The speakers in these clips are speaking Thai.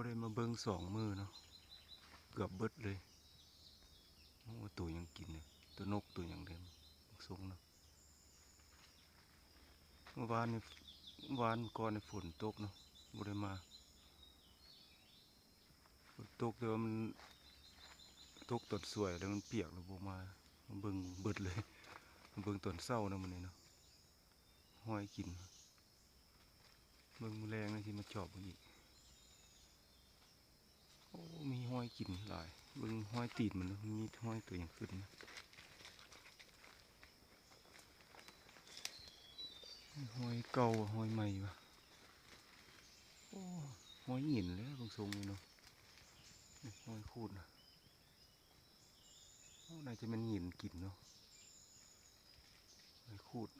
บ่ได้มาเบิ่งสองมือเนาะเกือบเบิดเลยโอ้ตัวยังกินเนี่ยตัวนกตัวยังเดิมสูงเนาะเมื่อวานนี่วานก่อนในฝนตกเนาะบ่ได้มาฝนตกแต่ว่ามันตกตอนสวยแล้วมันเปียกแล้วบ่มาเบิ่งเบิดเลยเบิ่งตอนเช้านะมื้อนี้เนาะห้อยกินเบิ่งแมลงนะที่มาชอบเบิ่งอีกโอ้มีห้อยกินหลายเบิ่งห้อยตีนมันเนาะมีห้อยตัวยังขึ้นนะห้อยเก่าห้อยใหม่วะโอ้ห้อยหินแล้วบางทรงเลยเนาะห้อยคูดนะโอ้น่าจะเป็นหินกินเนาะห้อยคูด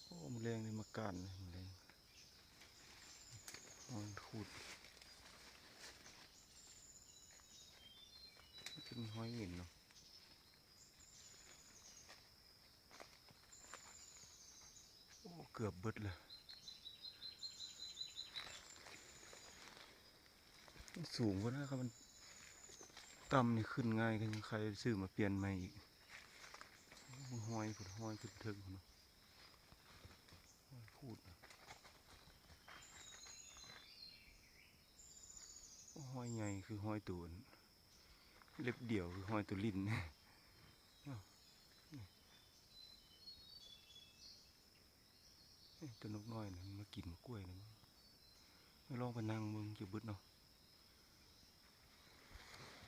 โอ้แมลงนี่มากันเลยแมลงห้อยคูดเป็นห้อยหินเนาะโอ้เกือบเบิดเลยสูงกว่านะครับมันต่ำนี่ขึ้นง่ายกันยังใครซื้อมาเปลี่ยนใหม่อีกห้อยผุดห้อยขึ้นถึงเนาะห้อยคูดห้อยใหญ่คือห้อยตูนเล็บเดี่ยวคือห้อยตัวลิ้นตัวนกน้อยนะมากินกล้วยนะไม่ลองไปนั่งมึงจะบึดเนาะ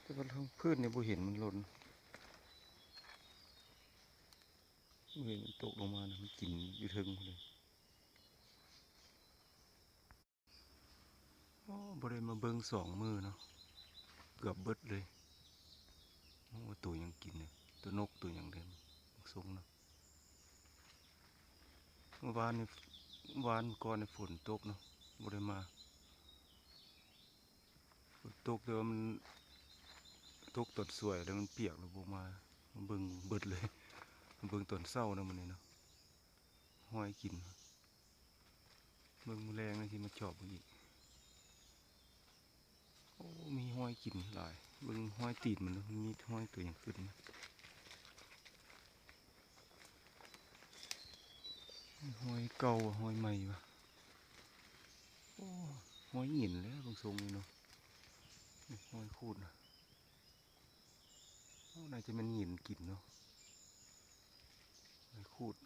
แต่ว่าพืชเนี่ยบ่เห็นมันหล่นบ่เห็นมันตกลงมานะมันกินอยู่ถึงเลยโอ้บ่ได้มาเบิ่งสองมือเนาะเกือบเบิดเลยโอ้ตัวยังกินเนี่ยตัวนกตัวยังเดิมสูงเนาะเมื่อวานนี่วานก่อนในฝนตกเนาะบ่ได้มาฝนตกแต่ว่ามันตกตอนสวยแล้วมันเปียกแล้วบ่มาเบิ่งเบิดเลยเบิ่งตอนเช้านะมื้อนี้เนาะห้อยกินเบิ่งแมลงนะที่มาชอบเบิ่งอีกโอ้มีห้อยกินหลายเบิ่งห้อยตีนมันเนาะมีห้อยตัวยังขึ้นนะห้อยเก่าห้อยใหม่วะโอ้ห้อยหินแล้วบางทรงเลยเนาะห้อยคูดนะโอ้น่าจะเป็นหินกินเนาะห้อยคูด